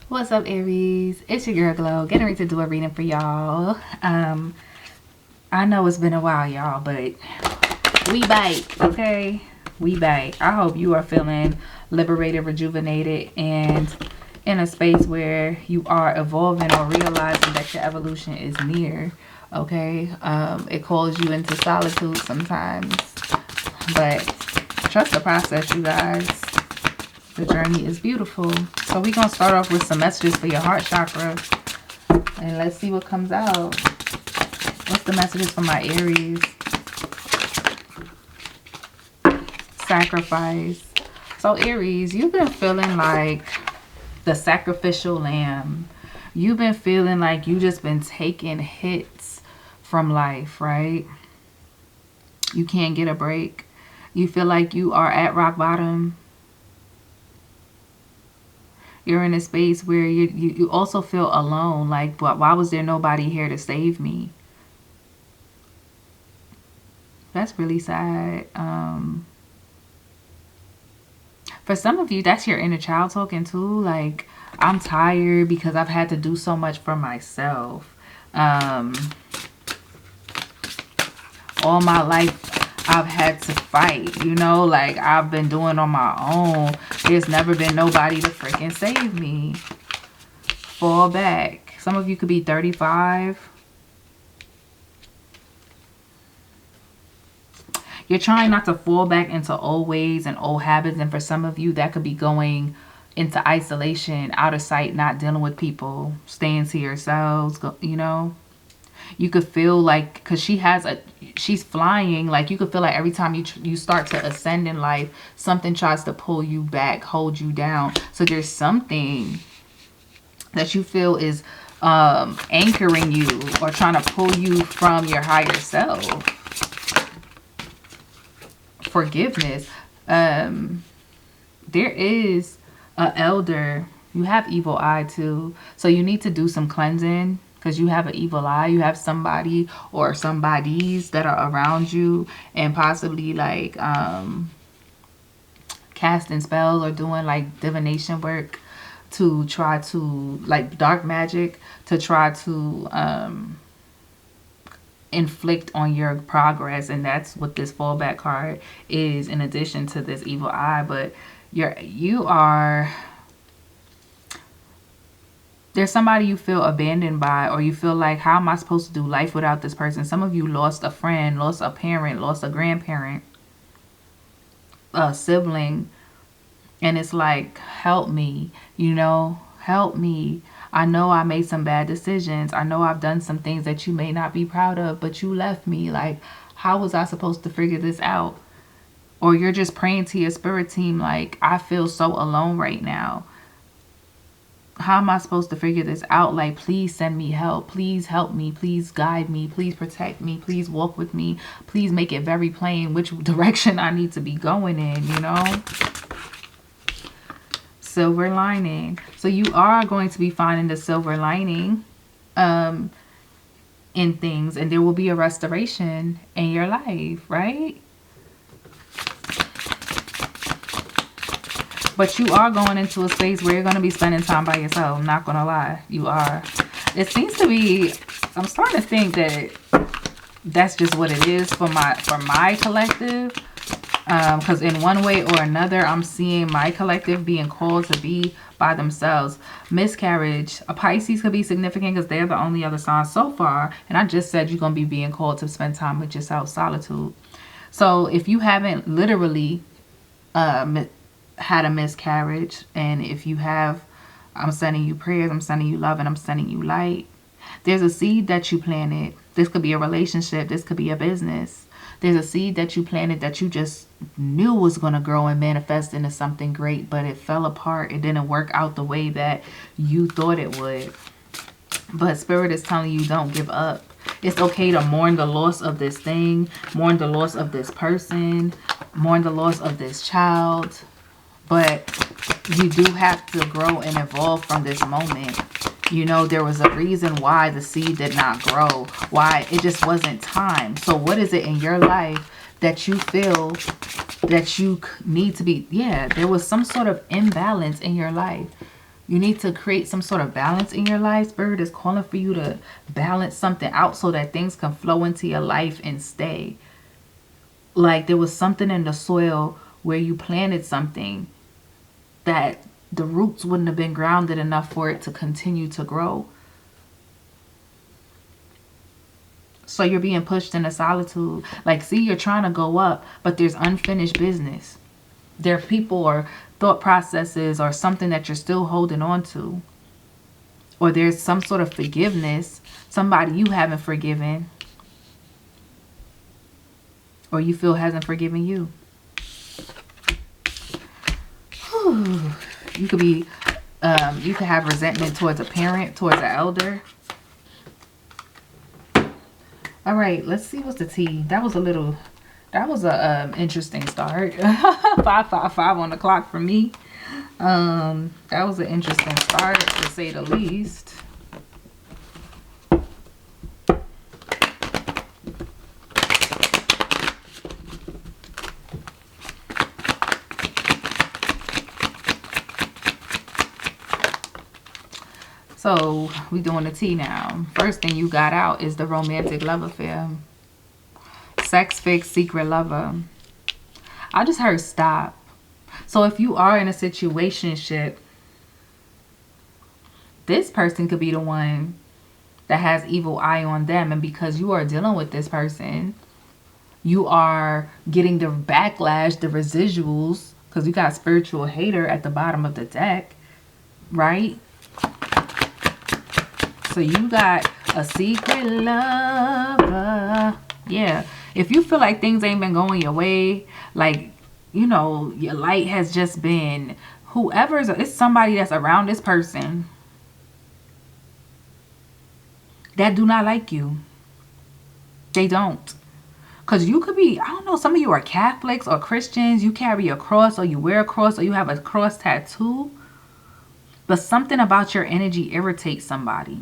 What's up, Aries? It's your girl Glow, getting ready to do a reading for y'all. I know it's been a while, y'all, but we bite, okay? We bite. I hope you are feeling liberated, rejuvenated, and in a space where you are evolving or realizing that your evolution is near, okay? It calls you into solitude sometimes, but trust the process, you guys. The journey is beautiful. So we're going to start off with some messages for your heart chakra. And let's see what comes out. What's the messages for my Aries? Sacrifice. So Aries, you've been feeling like the sacrificial lamb. You've been feeling like you just been taking hits from life, right? You can't get a break. You feel like you are at rock bottom. You're in a space where you also feel alone. Like, why was there nobody here to save me? That's really sad. For some of you, that's your inner child talking too. Like, I'm tired because I've had to do so much for myself. All my life, I've had to fight, you know, like I've been doing on my own. There's never been nobody to freaking save me. Fall back. Some of you could be 35. You're trying not to fall back into old ways and old habits. And for some of you, that could be going into isolation, out of sight, not dealing with people, staying to yourselves, you know. You could feel like, because she's flying, like you could feel like every time you start to ascend in life, something tries to pull you back, hold you down. So there's something that you feel is anchoring you or trying to pull you from your higher self. Forgiveness. There is an elder. You have evil eye too, so you need to do some cleansing. Because you have an evil eye. You have somebody or somebodies that are around you and possibly like casting spells or doing like divination work to try to, like dark magic, to try to inflict on your progress. And that's what this fallback card is, in addition to this evil eye. But you are... There's somebody you feel abandoned by, or you feel like, how am I supposed to do life without this person? Some of you lost a friend, lost a parent, lost a grandparent, a sibling. And it's like, help me, you know, help me. I know I made some bad decisions. I know I've done some things that you may not be proud of, but you left me. Like, how was I supposed to figure this out? Or you're just praying to your spirit team like, I feel so alone right now. How am I supposed to figure this out? Like, please send me help. Please help me. Please guide me. Please protect me. Please walk with me. Please make it very plain which direction I need to be going in, you know? Silver lining. So you are going to be finding the silver lining in things. And there will be a restoration in your life, right? But you are going into a space where you're going to be spending time by yourself. I'm not going to lie. You are. It seems to be... I'm starting to think that that's just what it is for my collective. Because in one way or another, I'm seeing my collective being called to be by themselves. Miscarriage. A Pisces could be significant because they're the only other sign so far. And I just said you're going to be being called to spend time with yourself. Solitude. So if you haven't literally... had a miscarriage, and if you have, I'm sending you prayers, I'm sending you love, and I'm sending you light. There's a seed that you planted. This could be a relationship, this could be a business. There's a seed that you planted that you just knew was going to grow and manifest into something great, but it fell apart. It didn't work out the way that you thought it would. But Spirit is telling you, don't give up. It's okay to mourn the loss of this thing, mourn the loss of this person, mourn the loss of this child. But you do have to grow and evolve from this moment. You know, there was a reason why the seed did not grow, why it just wasn't time. So what is it in your life that you feel that you need to be? Yeah, there was some sort of imbalance in your life. You need to create some sort of balance in your life. Spirit is calling for you to balance something out so that things can flow into your life and stay. Like there was something in the soil where you planted something that the roots wouldn't have been grounded enough for it to continue to grow. So you're being pushed into solitude. Like, see, you're trying to go up, but there's unfinished business. There are people or thought processes or something that you're still holding on to. Or there's some sort of forgiveness, somebody you haven't forgiven, or you feel hasn't forgiven you. Whew. You could be, you could have resentment towards a parent, towards an elder. All right, let's see what's the tea. That was a interesting start. 555 on the clock for me. That was an interesting start, to say the least. So we doing the tea now. First thing you got out is the romantic love affair. Sex fix, secret lover. I just heard stop. So if you are in a situationship, this person could be the one that has evil eye on them. And because you are dealing with this person, you are getting the backlash, the residuals, because you got spiritual hater at the bottom of the deck, right? So you got a secret lover. Yeah. If you feel like things ain't been going your way, like, you know, your light has just been, it's somebody that's around this person that do not like you. They don't. Because you could be, I don't know, some of you are Catholics or Christians. You carry a cross or you wear a cross or you have a cross tattoo. But something about your energy irritates somebody.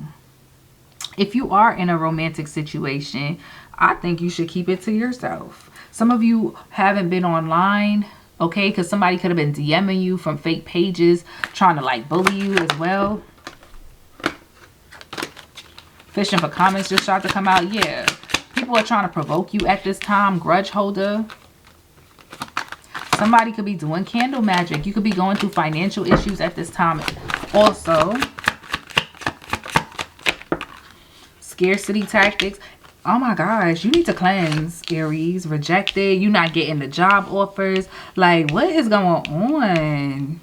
If you are in a romantic situation, I think you should keep it to yourself. Some of you haven't been online, okay? Because somebody could have been DMing you from fake pages, trying to like bully you as well. Fishing for comments just tried to come out. Yeah. People are trying to provoke you at this time. Grudge holder. Somebody could be doing candle magic. You could be going through financial issues at this time also. Scarcity tactics. Oh my gosh, you need to cleanse, Aries. Rejected. You're not getting the job offers. Like, what is going on?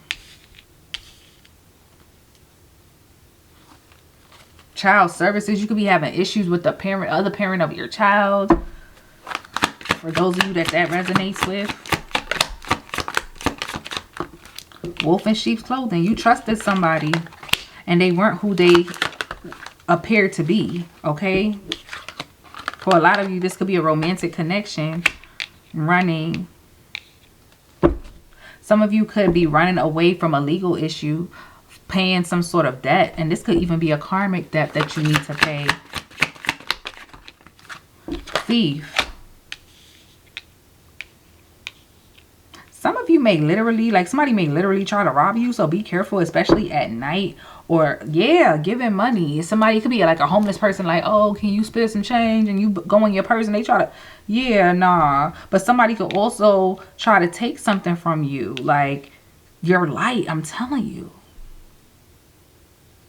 Child services. You could be having issues with the other parent of your child. For those of you that resonates with. Wolf in sheep's clothing. You trusted somebody and they weren't who they appear to be, okay? For a lot of you, this could be a romantic connection. Running. Some of you could be running away from a legal issue, paying some sort of debt, and this could even be a karmic debt that you need to pay. Thief. Some of you may literally, like somebody may literally try to rob you, so be careful, especially at night. Or, yeah, giving money. Somebody could be like a homeless person, like, oh, can you spare some change? And you go in your purse and they try to, yeah, nah. But somebody could also try to take something from you, like your light, I'm telling you.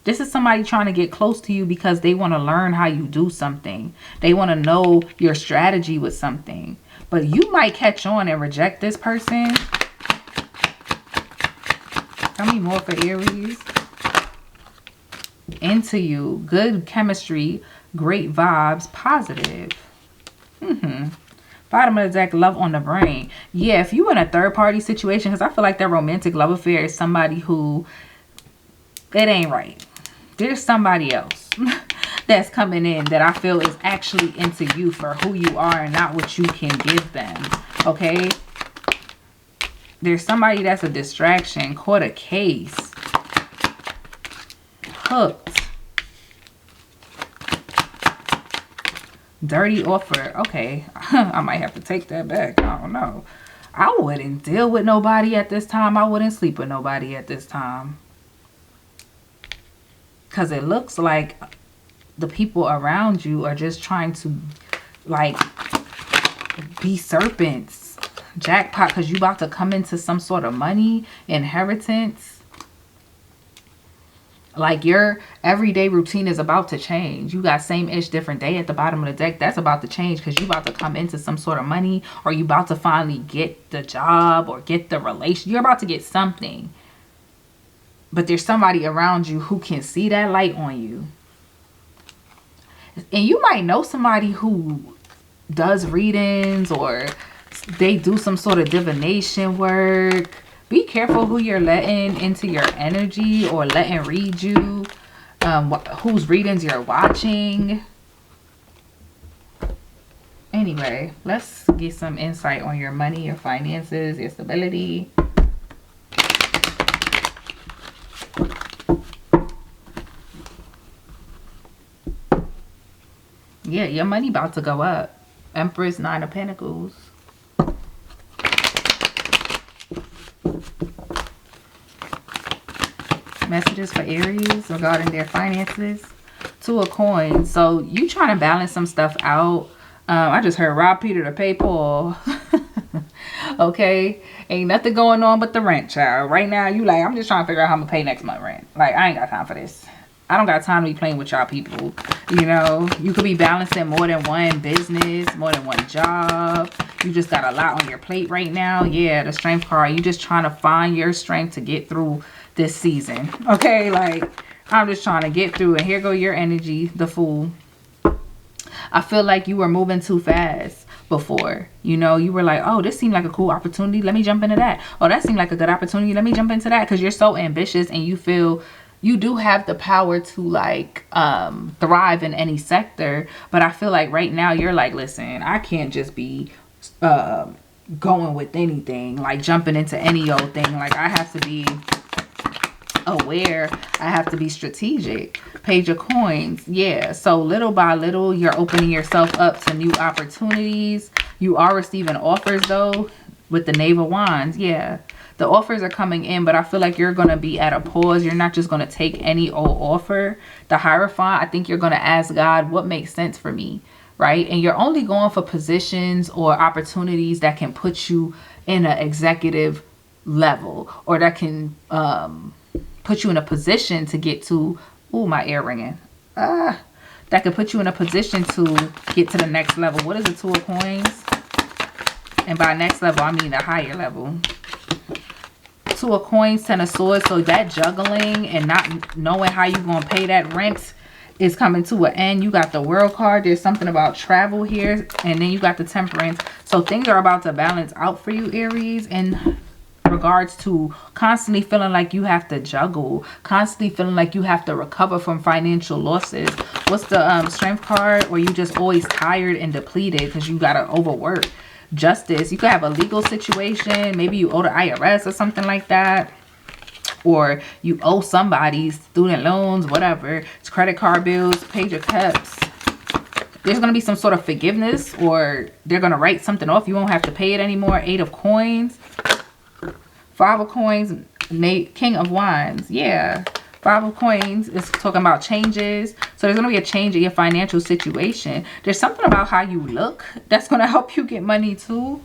This is somebody trying to get close to you because they want to learn how you do something. They want to know your strategy with something. But you might catch on and reject this person. Tell me more for Aries. Into you. Good chemistry. Great vibes. Positive. Bottom of the deck. Love on the brain. Yeah, if you in a third party situation, because I feel like that romantic love affair is somebody who, it ain't right. There's somebody else that's coming in that I feel is actually into you for who you are and not what you can give them. Okay? There's somebody that's a distraction. Caught a case. Hooked. Dirty offer. Okay. I might have to take that back. I don't know. I wouldn't deal with nobody at this time. I wouldn't sleep with nobody at this time. Because it looks like the people around you are just trying to, like, be serpents. Jackpot, because you about to come into some sort of money, inheritance. Like, your everyday routine is about to change. You got same-ish, different day at the bottom of the deck. That's about to change because you about to come into some sort of money, or you about to finally get the job or get the relation. You're about to get something. But there's somebody around you who can see that light on you. And you might know somebody who does readings, or they do some sort of divination work. Be careful who you're letting into your energy or letting read you. Whose readings you're watching. Anyway, let's get some insight on your money, your finances, your stability. Yeah, your money about to go up. Empress, 9 of Pentacles. Messages for Aries regarding their finances. 2 of Coins. So you trying to balance some stuff out. I just heard rob Peter to pay Paul. Okay, ain't nothing going on but the rent, child. Right now, you like, I'm just trying to figure out how I'm gonna pay next month rent. Like, I ain't got time for this. I don't got time to be playing with y'all people. You know, you could be balancing more than one business, more than one job. You just got a lot on your plate right now. Yeah, the Strength card. You just trying to find your strength to get through this season. Okay, like, I'm just trying to get through. And here go your energy, the Fool. I feel like you were moving too fast before. You know, you were like, oh, this seemed like a cool opportunity. Let me jump into that. Oh, that seemed like a good opportunity. Let me jump into that. Because you're so ambitious and you feel you do have the power to, like, thrive in any sector. But I feel like right now you're like, listen, I can't just be going with anything, like jumping into any old thing. Like, I have to be aware. I have to be strategic. Page of Coins. Yeah, so little by little you're opening yourself up to new opportunities. You are receiving offers though with the Knave of Wands. Yeah, the offers are coming in, but I feel like you're going to be at a pause. You're not just going to take any old offer. The Hierophant, I think you're going to ask God, what makes sense for me, right? And you're only going for positions or opportunities that can put you in an executive level, or that can put you in a position to get to, oh, my ear ringing. That could put you in a position to get to the next level. What is the 2 of Coins? And by next level, I mean a higher level. 2 of Coins, 10 of Swords. So that juggling and not knowing how you're going to pay that rent is coming to an end. You got the World card. There's something about travel here. And then you got the Temperance. So things are about to balance out for you, Aries. And regards to constantly feeling like you have to juggle, constantly feeling like you have to recover from financial losses. What's the Strength card? Or you just always tired and depleted because you gotta overwork. Justice. You could have a legal situation. Maybe you owe the IRS or something like that, or you owe somebody student loans, whatever. It's credit card bills. Page of Cups. There's going to be some sort of forgiveness, or they're going to write something off. You won't have to pay it anymore. 8 of Coins. 5 of Coins, King of Wands. Yeah, 5 of Coins is talking about changes. So there's going to be a change in your financial situation. There's something about how you look that's going to help you get money too.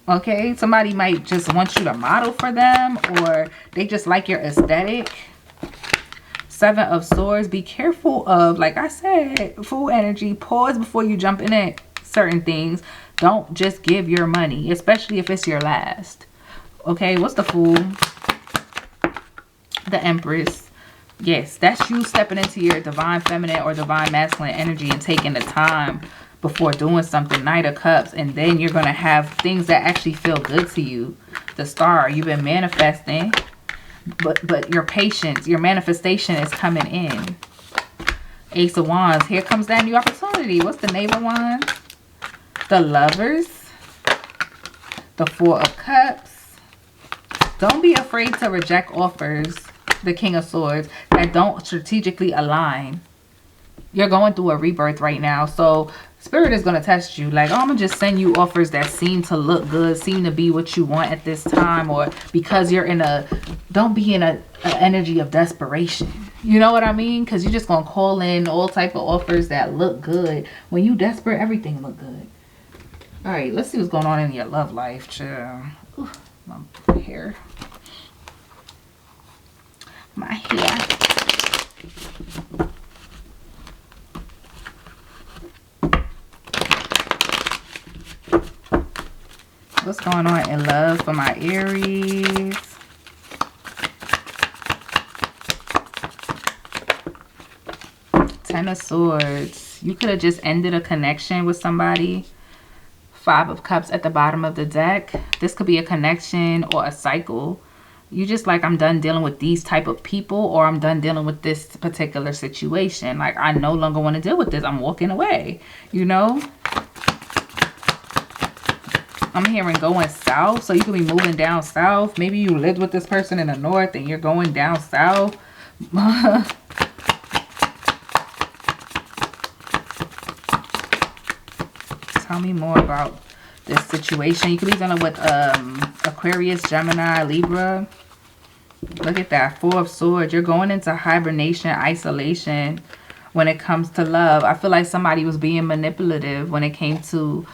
Okay, somebody might just want you to model for them, or they just like your aesthetic. 7 of Swords. Be careful of, like I said, Fool energy. Pause before you jump in at certain things. Don't just give your money, especially if it's your last. Okay, what's the Fool? The Empress. Yes, that's you stepping into your divine feminine or divine masculine energy and taking the time before doing something. Knight of Cups. And then you're going to have things that actually feel good to you. The Star. You've been manifesting, but your patience, your manifestation is coming in. Ace of Wands. Here comes that new opportunity. What's the Knave of Wands? The Lovers. The 4 of Cups. Don't be afraid to reject offers, the King of Swords, that don't strategically align You're going through a rebirth right now. So Spirit is going to test you. Like, oh, I'm going to just send you offers that seem to look good, seem to be what you want at this time. Or because you're in a, don't be in a energy of desperation. You know what I mean? Because you're just going to call in all type of offers that look good. When you desperate, everything look good. All right, let's see what's going on in your love life. Chill. Ooh, my hair. My hair. What's going on in love for my Aries? Ten of Swords. You could have just ended a connection with somebody. Five of Cups at the bottom of the deck. This could be a connection or a cycle. You just like, I'm done dealing with these type of people, or I'm done dealing with this particular situation. Like, I no longer want to deal with this. I'm walking away, you know? I'm hearing going south. So you could be moving down south. Maybe you lived with this person in the north and you're going down south. Tell me more about this situation. You could be dealing with Aquarius, Gemini, Libra. Look at that. Four of Swords. You're going into hibernation, isolation when it comes to love. I feel like somebody was being manipulative when it came to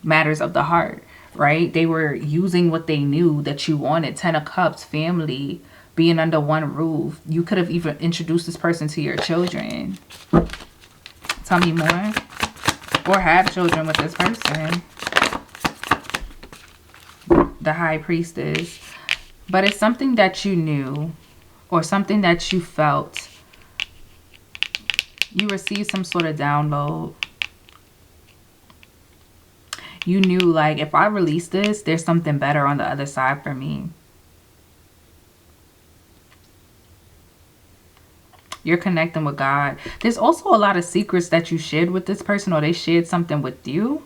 matters of the heart, right? They were using what they knew that you wanted. Ten of Cups, family, being under one roof. You could have even introduced this person to your children. Tell me more. Or have children with this person. The High Priestess. But it's something that you knew or something that you felt. You received some sort of download. You knew, like, if I release this, there's something better on the other side for me. You're connecting with God. There's also a lot of secrets that you shared with this person, or they shared something with you.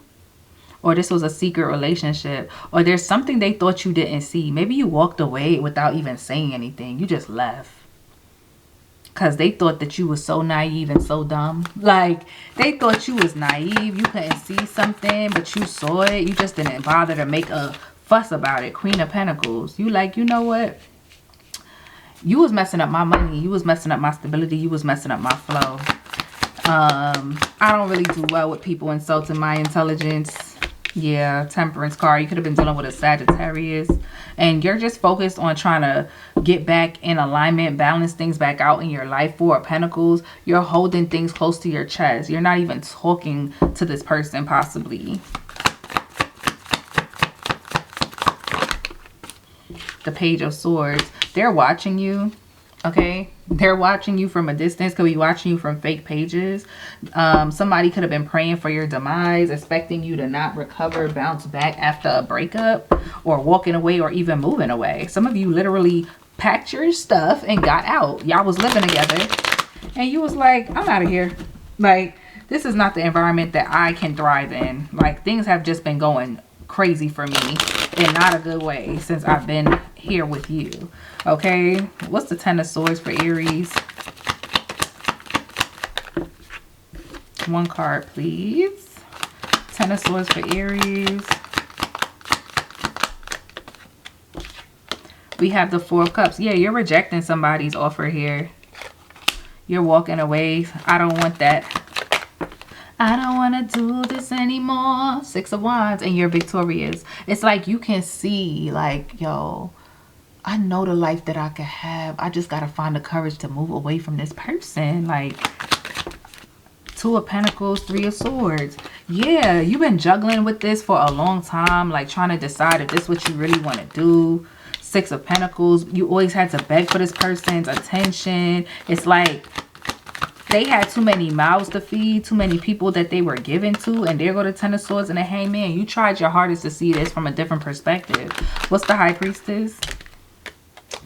Or this was a secret relationship. Or there's something they thought you didn't see. Maybe you walked away without even saying anything. You just left. Because they thought that you were so naive and so dumb. Like, they thought you was naive. You couldn't see something, but you saw it. You just didn't bother to make a fuss about it. Queen of Pentacles. You like, you know what? You was messing up my money. You was messing up my stability. You was messing up my flow. I don't really do well with people insulting my intelligence. Yeah, Temperance card. You could have been dealing with a Sagittarius. And you're just focused on trying to get back in alignment, balance things back out in your life. Four of Pentacles. You're holding things close to your chest. You're not even talking to this person, possibly. The Page of Swords. They're watching you. Okay, they're watching you from a distance. Could be watching you from fake pages. Somebody could have been praying for your demise, expecting you to not recover, bounce back after a breakup, or walking away, or even moving away. Some of you literally packed your stuff and got out. Y'all was living together and you was like, I'm out of here. Like, this is not the environment that I can thrive in. Like, things have just been going crazy for me in not a good way since I've been here with you. Okay, what's the Ten of Swords for Aries? One card, please. Ten of Swords for Aries. We have the Four of Cups. Yeah, you're rejecting somebody's offer here. You're walking away. I don't want that. I don't want to do this anymore. Six of Wands. And you're victorious. It's like you can see, like, yo, I know the life that I could have. I just got to find the courage to move away from this person. Like, Two of Pentacles, Three of Swords. Yeah, you've been juggling with this for a long time. Like, trying to decide if this is what you really want to do. Six of Pentacles. You always had to beg for this person's attention. It's like they had too many mouths to feed, too many people that they were given to, and there go the Ten of Swords and the Hangman. You tried your hardest to see this from a different perspective. What's the High Priestess?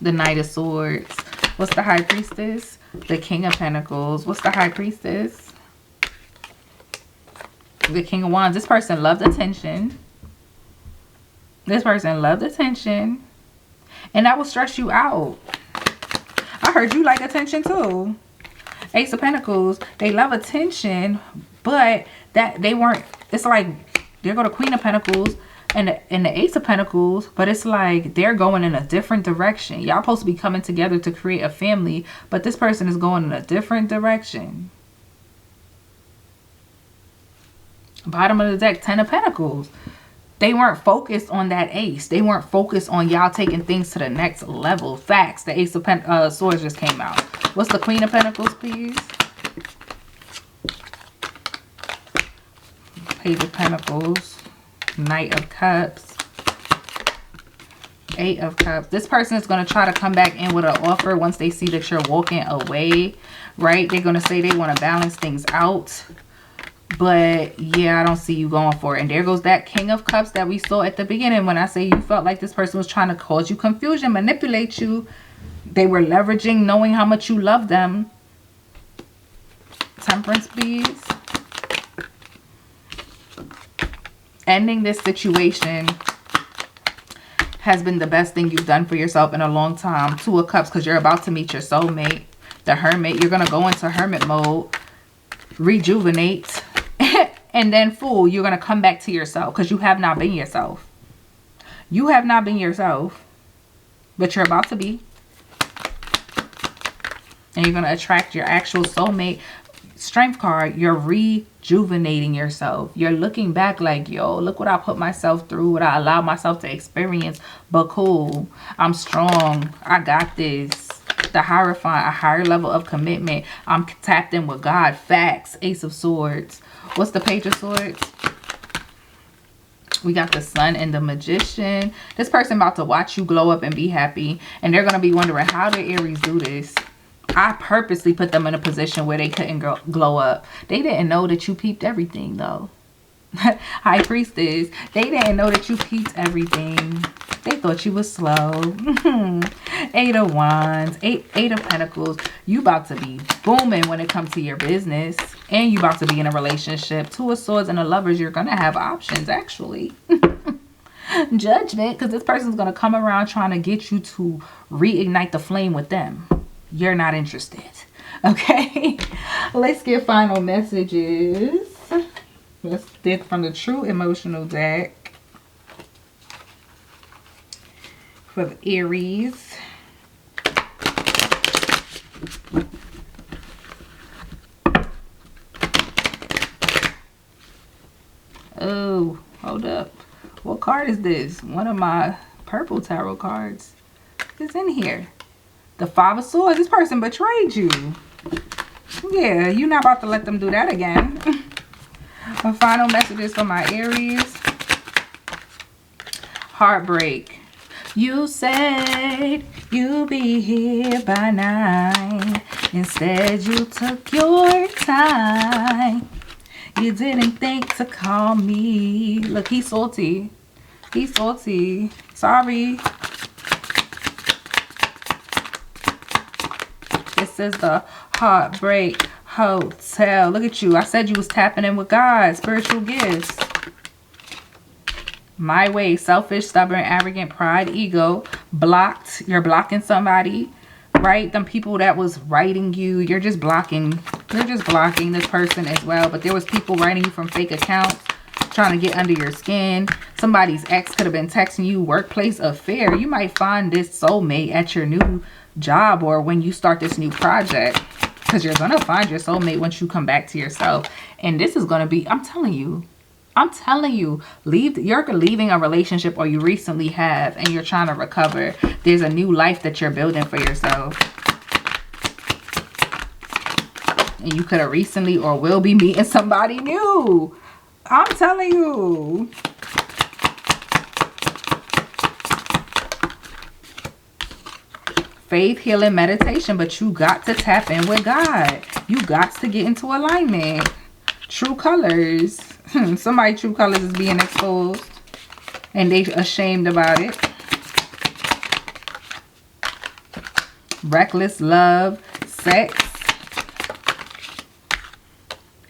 The Knight of Swords. What's the High Priestess? The King of Pentacles. What's the High Priestess? The King of Wands. This person loved attention. This person loved attention. And that will stress you out. I heard you like attention too. Ace of Pentacles, they love attention, but that they weren't, it's like, there go the Queen of Pentacles and the Ace of Pentacles, but it's like they're going in a different direction. Y'all supposed to be coming together to create a family, but this person is going in a different direction. Bottom of the deck, 10 of Pentacles. They weren't focused on that ace. They weren't focused on y'all taking things to the next level. Facts. The Ace of Swords just came out. What's the Queen of Pentacles, please? Page of Pentacles. Knight of Cups. 8 of Cups. This person is going to try to come back in with an offer once they see that you're walking away, right? They're going to say they want to balance things out. But yeah, I don't see you going for it. And there goes that King of Cups that we saw at the beginning when I say you felt like this person was trying to cause you confusion, manipulate you. They were leveraging, knowing how much you love them. Temperance, please. Ending this situation has been the best thing you've done for yourself in a long time. 2 of Cups, because you're about to meet your soulmate. The Hermit, you're going to go into hermit mode. Rejuvenate. And then Fool, you're going to come back to yourself because you have not been yourself. You have not been yourself, but you're about to be. And you're going to attract your actual soulmate. Strength card, you're rejuvenating yourself. You're looking back like, yo, look what I put myself through, what I allowed myself to experience. But cool, I'm strong. I got this. The Hierophant, a higher level of commitment. I'm tapped in with God. Facts. Ace of Swords. What's the Page of Swords? We got the Sun and the Magician. This person about to watch you glow up and be happy. And they're going to be wondering, how did Aries do this? I purposely put them in a position where they couldn't glow up. They didn't know that you peeped everything, though. High Priestess. They didn't know that you peeped everything. They thought you was slow. 8 of Wands. 8 of Pentacles. You about to be booming when it comes to your business. And you about to be in a relationship. 2 of Swords and the Lovers. You're going to have options, actually. Judgment. Because this person's going to come around trying to get you to reignite the flame with them. You're not interested. Okay? Let's get final messages. Let's dig from the True Emotional deck. For the Aries. Oh, hold up. What card is this? One of my purple tarot cards is in here. The 5 of Swords. This person betrayed you. Yeah, you're not about to let them do that again. My final messages for my Aries. Heartbreak. You said you'd be here by 9. Instead, you took your time. You didn't think to call me. Look, he's salty. He's salty. Sorry. This is the Heartbreak Hotel. Look at you. I said you was tapping in with God. Spiritual gifts. My way. Selfish, stubborn, arrogant, pride, ego. Blocked. You're blocking somebody. Right? Them people that was writing you. You're just blocking. You're just blocking this person as well. But there was people writing you from fake accounts. Trying to get under your skin. Somebody's ex could have been texting you. Workplace affair. You might find this soulmate at your new job or when you start this new project. Because you're going to find your soulmate once you come back to yourself. And this is going to be, I'm telling you, you're leaving a relationship or you recently have and you're trying to recover. There's a new life that you're building for yourself. And you could have recently or will be meeting somebody new. I'm telling you. Faith, healing, meditation, but you got to tap in with God. You got to get into alignment. True colors. Somebody's true colors is being exposed and they ashamed about it. Reckless love, sex,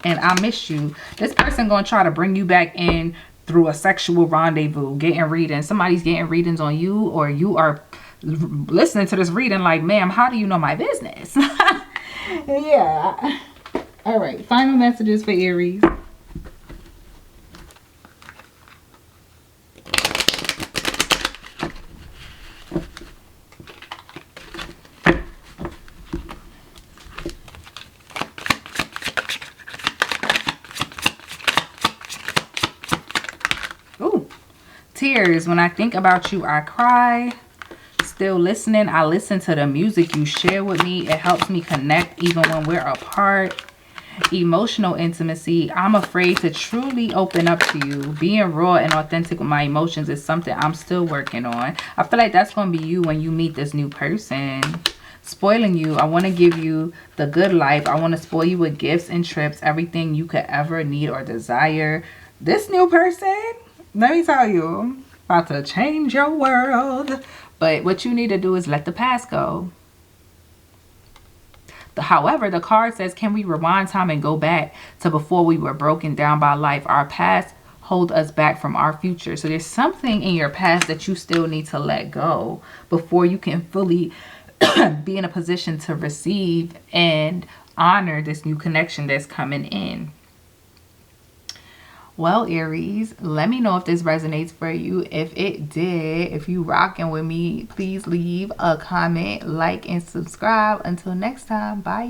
and I miss you. This person gonna try to bring you back in through a sexual rendezvous, getting readings. Somebody's getting readings on you, or you are listening to this reading like, ma'am, how do you know my business? Yeah. All right. Final messages for Aries. Ooh. Tears. When I think about you, I cry. Still listening. I listen to the music you share with me. It helps me connect even when we're apart. Emotional intimacy. I'm afraid to truly open up to you. Being raw and authentic with my emotions is something I'm still working on. I feel like that's going to be you when you meet this new person. Spoiling you. I want to give you the good life. I want to spoil you with gifts and trips. Everything you could ever need or desire. This new person, let me tell you, about to change your world. But what you need to do is let the past go. However, the card says, can we rewind time and go back to before we were broken down by life? Our past hold us back from our future. So there's something in your past that you still need to let go before you can fully be in a position to receive and honor this new connection that's coming in. Well, Aries, let me know if this resonates for you. If it did, if you rocking with me, please leave a comment, like, and subscribe. Until next time, bye.